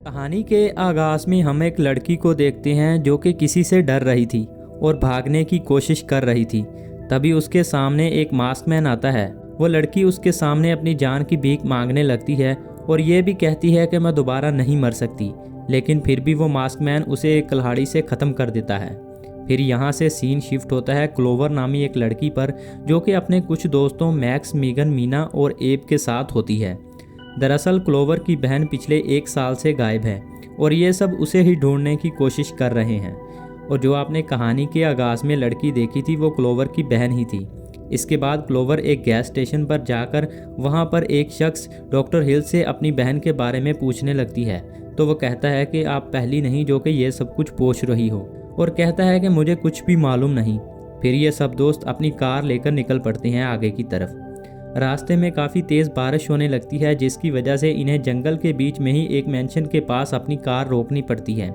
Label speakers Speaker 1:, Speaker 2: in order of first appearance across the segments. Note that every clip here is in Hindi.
Speaker 1: कहानी के आगाज में हम एक लड़की को देखते हैं जो कि किसी से डर रही थी और भागने की कोशिश कर रही थी। तभी उसके सामने एक मास्कमैन आता है। वो लड़की उसके सामने अपनी जान की भीख मांगने लगती है और ये भी कहती है कि मैं दोबारा नहीं मर सकती, लेकिन फिर भी वो मास्कमैन उसे एक कुल्हाड़ी से ख़त्म कर देता है। फिर यहाँ से सीन शिफ्ट होता है क्लोवर नामी एक लड़की पर, जो कि अपने कुछ दोस्तों मैक्स, मीगन, मीना और एब के साथ होती है। दरअसल क्लोवर की बहन पिछले 1 साल से गायब है और ये सब उसे ही ढूंढने की कोशिश कर रहे हैं। और जो आपने कहानी के आगाज़ में लड़की देखी थी वो क्लोवर की बहन ही थी। इसके बाद क्लोवर एक गैस स्टेशन पर जाकर वहाँ पर एक शख्स डॉक्टर हिल से अपनी बहन के बारे में पूछने लगती है। तो वो कहता है कि आप पहली नहीं जो कि ये सब कुछ पूछ रही हो, और कहता है कि मुझे कुछ भी मालूम नहीं। फिर ये सब दोस्त अपनी कार लेकर निकल पड़ते हैं आगे की तरफ। रास्ते में काफ़ी तेज़ बारिश होने लगती है, जिसकी वजह से इन्हें जंगल के बीच में ही एक मैंशन के पास अपनी कार रोकनी पड़ती है।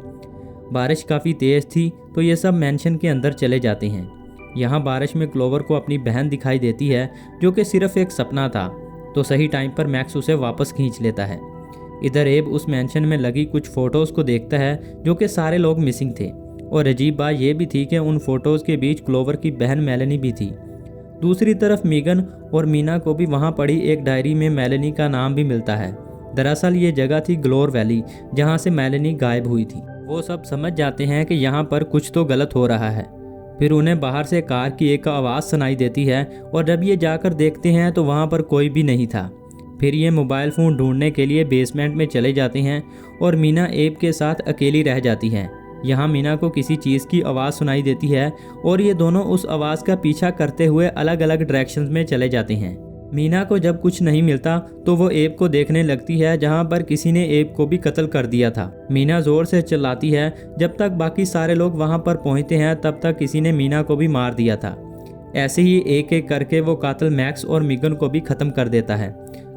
Speaker 1: बारिश काफ़ी तेज़ थी तो ये सब मैंशन के अंदर चले जाते हैं। यहाँ बारिश में क्लोवर को अपनी बहन दिखाई देती है, जो कि सिर्फ एक सपना था। तो सही टाइम पर मैक्स उसे वापस खींच लेता है। इधर एब उस मैंशन में लगी कुछ फ़ोटोज़ को देखता है, जो कि सारे लोग मिसिंग थे। और अजीब बात यह भी थी कि उन फ़ोटोज़ के बीच क्लोवर की बहन मेलेनी भी थी। दूसरी तरफ मीगन और मीना को भी वहाँ पड़ी एक डायरी में मेलेनी का नाम भी मिलता है। दरअसल ये जगह थी ग्लोर वैली, जहाँ से मेलेनी गायब हुई थी। वो सब समझ जाते हैं कि यहाँ पर कुछ तो गलत हो रहा है। फिर उन्हें बाहर से कार की एक आवाज़ सुनाई देती है और जब ये जाकर देखते हैं तो वहाँ पर कोई भी नहीं था। फिर ये मोबाइल फ़ोन ढूंढने के लिए बेसमेंट में चले जाते हैं और मीना एब के साथ अकेली रह जाती हैं। यहाँ मीना को किसी चीज़ की आवाज़ सुनाई देती है और ये दोनों उस आवाज़ का पीछा करते हुए अलग अलग डायरेक्शंस में चले जाते हैं। मीना को जब कुछ नहीं मिलता तो वो एब को देखने लगती है, जहाँ पर किसी ने एब को भी कत्ल कर दिया था। मीना ज़ोर से चिल्लाती है। जब तक बाकी सारे लोग वहाँ पर पहुँचते हैं तब तक किसी ने मीना को भी मार दिया था। ऐसे ही एक एक करके वो कातिल मैक्स और मीगन को भी ख़त्म कर देता है।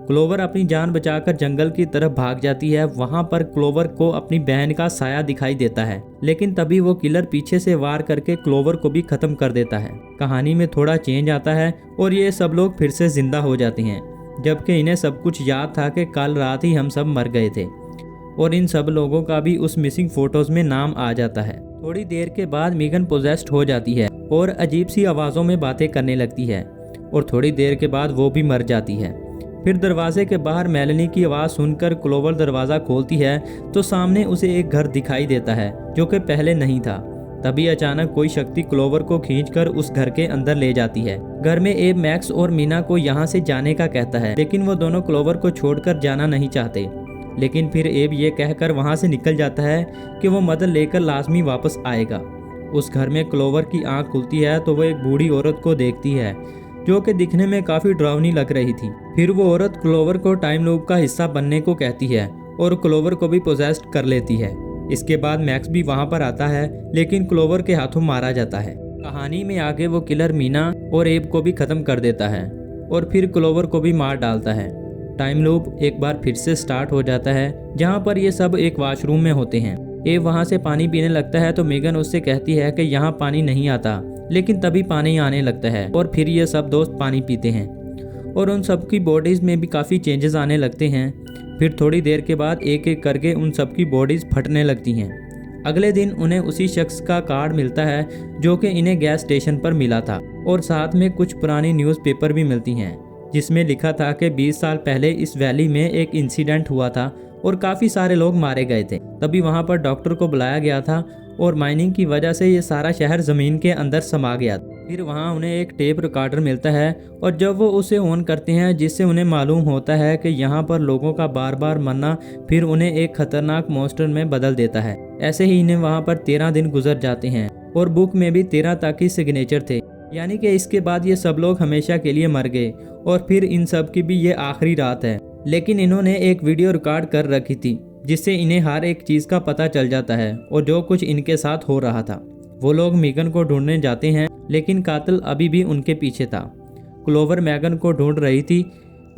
Speaker 1: क्लोवर अपनी जान बचाकर जंगल की तरफ भाग जाती है। वहाँ पर क्लोवर को अपनी बहन का साया दिखाई देता है, लेकिन तभी वो किलर पीछे से वार करके क्लोवर को भी खत्म कर देता है। कहानी में थोड़ा चेंज आता है और ये सब लोग फिर से जिंदा हो जाते हैं, जबकि इन्हें सब कुछ याद था कि कल रात ही हम सब मर गए थे। और इन सब लोगों का भी उस मिसिंग फोटोज में नाम आ जाता है। थोड़ी देर के बाद मीगन पोजेस्ड हो जाती है और अजीब सी आवाज़ों में बातें करने लगती है, और थोड़ी देर के बाद वो भी मर जाती है। फिर दरवाजे के बाहर मेलेनी की आवाज़ सुनकर क्लोवर दरवाज़ा खोलती है तो सामने उसे एक घर दिखाई देता है, जो कि पहले नहीं था। तभी अचानक कोई शक्ति क्लोवर को खींचकर उस घर के अंदर ले जाती है। घर में एब मैक्स और मीना को यहाँ से जाने का कहता है, लेकिन वो दोनों क्लोवर को छोड़कर जाना नहीं चाहते। लेकिन फिर एब ये कहकर वहाँ से निकल जाता है कि वो मदद लेकर लाजमी वापस आएगा। उस घर में क्लोवर की आँख खुलती है तो वो एक बूढ़ी औरत को देखती है, जो कि दिखने में काफ़ी डरावनी लग रही थी। फिर वो औरत क्लोवर को टाइम लूप का हिस्सा बनने को कहती है और क्लोवर को भी पोजेस्ड कर लेती है। इसके बाद मैक्स भी वहाँ पर आता है, लेकिन क्लोवर के हाथों मारा जाता है। कहानी में आगे वो किलर मीना और एब को भी ख़त्म कर देता है और फिर क्लोवर को भी मार डालता है। टाइम लूप एक बार फिर से स्टार्ट हो जाता है, जहाँ पर ये सब एक वॉशरूम में होते हैं। एब वहाँ से पानी पीने लगता है तो मीगन उससे कहती है कि यहाँ पानी नहीं आता, लेकिन तभी पानी आने लगता है और फिर ये सब दोस्त पानी पीते हैं और उन सब की बॉडीज़ में भी काफ़ी चेंजेस आने लगते हैं। फिर थोड़ी देर के बाद एक एक करके उन सब की बॉडीज़ फटने लगती हैं। अगले दिन उन्हें उसी शख्स का कार्ड मिलता है जो कि इन्हें गैस स्टेशन पर मिला था, और साथ में कुछ पुरानी न्यूज़पेपर भी मिलती हैं, जिसमें लिखा था कि 20 साल पहले इस वैली में एक इंसिडेंट हुआ था और काफ़ी सारे लोग मारे गए थे। तभी वहाँ पर डॉक्टर को बुलाया गया था और माइनिंग की वजह से ये सारा शहर ज़मीन के अंदर समा गया। फिर वहाँ उन्हें एक टेप रिकॉर्डर मिलता है और जब वो उसे ऑन करते हैं, जिससे उन्हें मालूम होता है कि यहाँ पर लोगों का बार बार मरना फिर उन्हें एक खतरनाक मॉन्स्टर में बदल देता है। ऐसे ही इन्हें वहाँ पर 13 दिन गुजर जाते हैं और बुक में भी 13 तक ही सिग्नेचर थे, यानी कि इसके बाद ये सब लोग हमेशा के लिए मर गए और फिर इन सब की भी ये आखिरी रात है। लेकिन इन्होंने एक वीडियो रिकॉर्ड कर रखी थी, जिससे इन्हें हर एक चीज़ का पता चल जाता है और जो कुछ इनके साथ हो रहा था। वो लोग मीगन को ढूंढने जाते हैं, लेकिन कातिल अभी भी उनके पीछे था। क्लोवर मैगन को ढूंढ रही थी।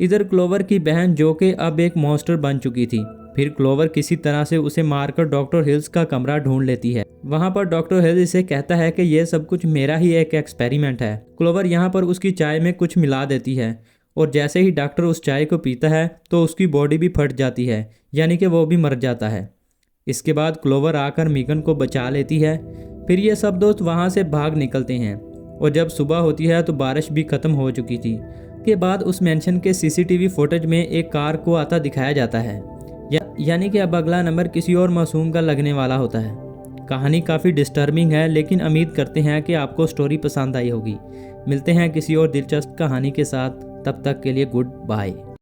Speaker 1: इधर क्लोवर की बहन, जो कि अब एक मॉन्स्टर बन चुकी थी। फिर क्लोवर किसी तरह से उसे मारकर डॉक्टर हिल्स का कमरा ढूंढ लेती है। वहाँ पर डॉक्टर हिल्स इसे कहता है कि यह सब कुछ मेरा ही एक एक्सपेरिमेंट है। क्लोवर यहाँ पर उसकी चाय में कुछ मिला देती है और जैसे ही डॉक्टर उस चाय को पीता है तो उसकी बॉडी भी फट जाती है, यानी कि वो भी मर जाता है। इसके बाद क्लोवर आकर मीगन को बचा लेती है। फिर ये सब दोस्त वहाँ से भाग निकलते हैं और जब सुबह होती है तो बारिश भी ख़त्म हो चुकी थी। के बाद उस मेंशन के सीसीटीवी फुटेज में एक कार को आता दिखाया जाता है, यानी कि अब अगला नंबर किसी और मासूम का लगने वाला होता है। कहानी काफ़ी डिस्टर्बिंग है, लेकिन उम्मीद करते हैं कि आपको स्टोरी पसंद आई होगी। मिलते हैं किसी और दिलचस्प कहानी के साथ, तब तक के लिए गुड बाय।